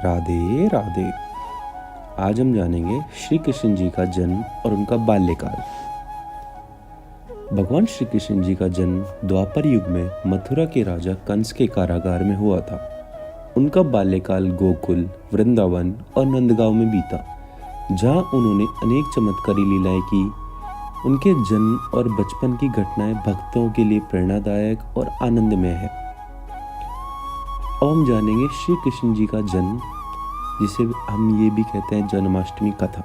राधे राधे। आज हम जानेंगे श्री कृष्ण जी का जन्म और उनका बाल्यकाल। भगवान श्री कृष्ण जी का जन्म द्वापर युग में मथुरा के राजा कंस के कारागार में हुआ था। उनका बाल्यकाल गोकुल, वृंदावन और नंदगांव में बीता, जहां उन्होंने अनेक चमत्कारी लीलाएं की। उनके जन्म और बचपन की घटनाएं भक्तों के लिए प्रेरणादायक और आनंदमय है। अब हम जानेंगे श्री कृष्ण जी का जन्म, जिसे हम ये भी कहते हैं जन्माष्टमी कथा।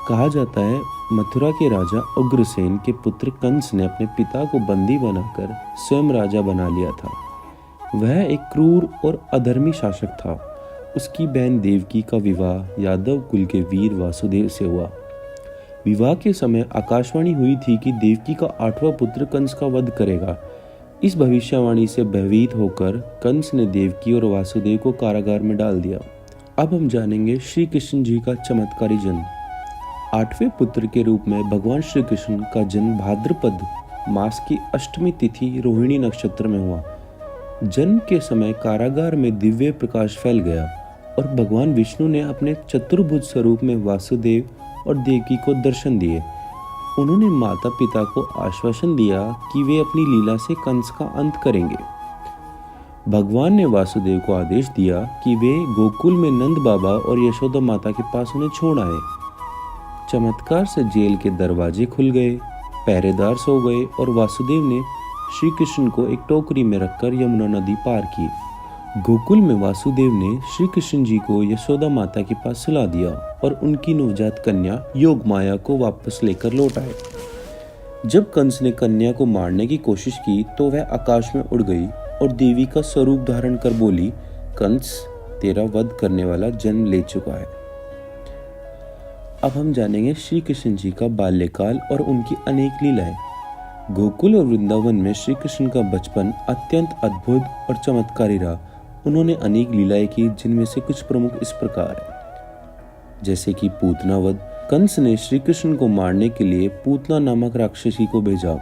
कहा जाता है मथुरा के राजा उग्रसेन के पुत्र कंस ने अपने पिता को बंदी बनाकर स्वयं राजा बना लिया था। वह एक क्रूर और अधर्मी शासक था। उसकी बहन देवकी का विवाह यादव कुल के वीर वासुदेव से हुआ। विवाह के समय आकाशवाणी हुई थी कि देवकी का 8वां पुत्र कंस का वध करेगा। इस भविष्यवाणी से भयभीत होकर कंस ने देवकी और वासुदेव को कारागार में डाल दिया। अब हम जानेंगे श्री कृष्ण जी का चमत्कारी जन्म। 8वें पुत्र के रूप में भगवान श्री कृष्ण का जन्म भाद्रपद मास की अष्टमी तिथि रोहिणी नक्षत्र में हुआ। जन्म के समय कारागार में दिव्य प्रकाश फैल गया और भगवान विष्णु ने अपने चतुर्भुज स्वरूप में वासुदेव और देवकी को दर्शन दिए। उन्होंने माता पिता को आश्वासन दिया कि वे अपनी लीला से कंस का अंत करेंगे। भगवान ने वासुदेव को आदेश दिया कि वे गोकुल में नंद बाबा और यशोदा माता के पास उन्हें छोड़ आए। चमत्कार से जेल के दरवाजे खुल गए, पहरेदार सो गए और वासुदेव ने श्री कृष्ण को एक टोकरी में रखकर यमुना नदी पार की। गोकुल में वासुदेव ने श्री कृष्ण जी को यशोदा माता के पास सुला दिया और उनकी नवजात कन्या योगमाया को वापस लेकर लौट आए। जब कंस ने कन्या को मारने की कोशिश की तो वह आकाश में उड़ गई और देवी का स्वरूप धारण कर बोली, कंस, तेरा वध करने वाला जन्म ले चुका है। अब हम जानेंगे श्री कृष्ण जी का बाल्यकाल और उनकी अनेक लीलाएं। गोकुल और वृंदावन में श्री कृष्ण का बचपन अत्यंत अद्भुत और चमत्कारी रहा। उन्होंने अनेक लीलाएं की, जिनमें से कुछ प्रमुख इस प्रकार है। जैसे कि पूतना वध। कंस ने श्री कृष्ण को मारने के लिए पूतना नामक राक्षसी को भेजा।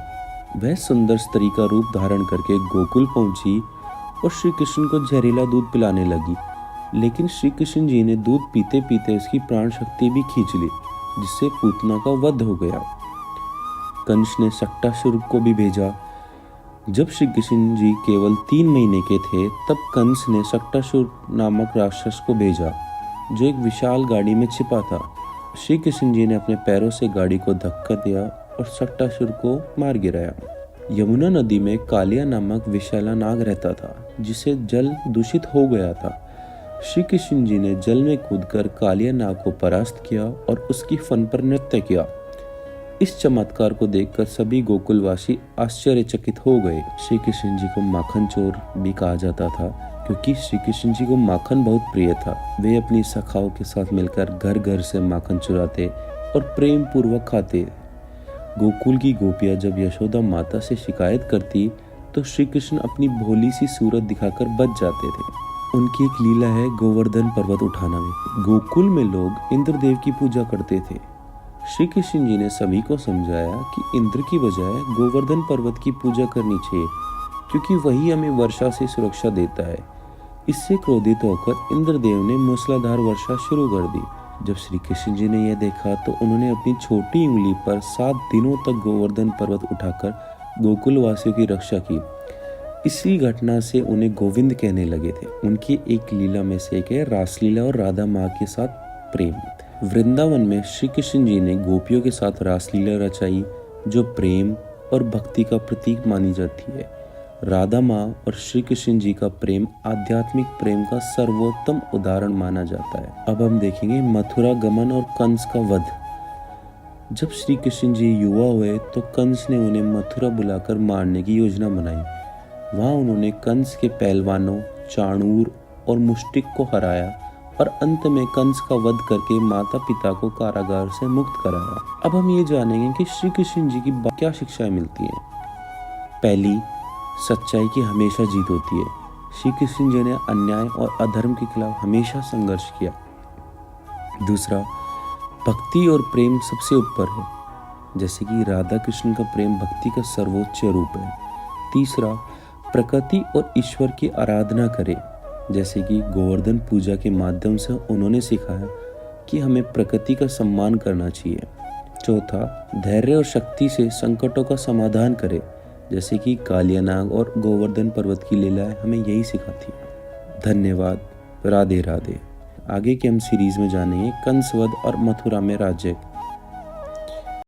वह सुंदर स्त्री का रूप धारण करके गोकुल पहुंची और श्री कृष्ण को जहरीला दूध पिलाने लगी, लेकिन श्री कृष्ण जी ने दूध पीते पीते उसकी प्राण शक्ति भी खींच ली, जिससे पूतना का वध हो गया। कंस ने सक्टासुर को भी भेजा। जब श्री कृष्ण जी केवल 3 महीने के थे, तब कंस ने सक्टासुर नामक राक्षस को भेजा, जो एक विशाल गाड़ी में छिपा था। श्री कृष्ण जी ने अपने पैरों से गाड़ी को धक्का दिया और सक्टासुर को मार गिराया। यमुना नदी में कालिया नामक विषैला नाग रहता था, जिससे जल दूषित हो गया था। श्री कृष्ण जी ने जल में कूदकर कालिया नाग को परास्त किया और उसकी फन पर नृत्य किया। इस चमत्कार को देखकर सभी गोकुलवासी आश्चर्यचकित हो गए। श्री कृष्ण जी को माखन चोर भी कहा जाता था, क्योंकि श्री कृष्ण जी को माखन बहुत प्रिय था। वे अपनी सखाओं के साथ मिलकर घर घर से माखन चुराते और प्रेम पूर्वक खाते। गोकुल की गोपियां जब यशोदा माता से शिकायत करती तो श्री कृष्ण अपनी भोली सी सूरत दिखाकर बच जाते थे। उनकी एक लीला है गोवर्धन पर्वत उठाना में। गोकुल में लोग इंद्रदेव की पूजा करते थे। श्री कृष्ण जी ने सभी को समझाया कि इंद्र की बजाय गोवर्धन पर्वत की पूजा करनी चाहिए, क्योंकि वही हमें वर्षा से सुरक्षा देता है। इससे क्रोधित होकर इंद्रदेव ने मूसलाधार वर्षा शुरू कर दी। जब श्री कृष्ण जी ने यह देखा तो उन्होंने अपनी छोटी उंगली पर 7 दिनों तक गोवर्धन पर्वत उठाकर गोकुल वासियों की रक्षा की। इसी घटना से उन्हें गोविंद कहने लगे थे। उनकी एक लीला में से एक है रासलीला और राधा माँ के साथ प्रेम। वृंदावन में श्री कृष्ण जी ने गोपियों के साथ रासलीला रचाई, जो प्रेम और भक्ति का प्रतीक मानी जाती है। राधा माँ और श्री कृष्ण जी का प्रेम आध्यात्मिक प्रेम का सर्वोत्तम उदाहरण माना जाता है। अब हम देखेंगे मथुरा गमन और कंस का वध। जब श्री कृष्ण जी युवा हुए तो कंस ने उन्हें मथुरा बुलाकर मारने की योजना बनाई। वहां उन्होंने कंस के पहलवानों चाणूर और मुष्टिक को हराया और अंत में कंस का वध करके माता पिता को कारागार से मुक्त कराया। अब हम ये जानेंगे कि श्री कृष्ण जी की क्या शिक्षाएं मिलती हैं। पहली, सच्चाई की हमेशा जीत होती है। श्री कृष्ण जी ने अन्याय और अधर्म के खिलाफ हमेशा संघर्ष किया। दूसरा, भक्ति और प्रेम सबसे ऊपर है, जैसे कि राधा कृष्ण का प्रेम भक्ति का सर्वोच्च रूप है। तीसरा, प्रकृति और ईश्वर की आराधना करें, जैसे कि गोवर्धन पूजा के माध्यम से उन्होंने सिखाया कि हमें प्रकृति का सम्मान करना चाहिए। चौथा, धैर्य और शक्ति से संकटों का समाधान करे, जैसे कि कालिया नाग और गोवर्धन पर्वत की लीलाएं हमें यही सिखाती है। धन्यवाद। राधे राधे। आगे के हम सीरीज में जानेंगे कंस वध और मथुरा में राज्य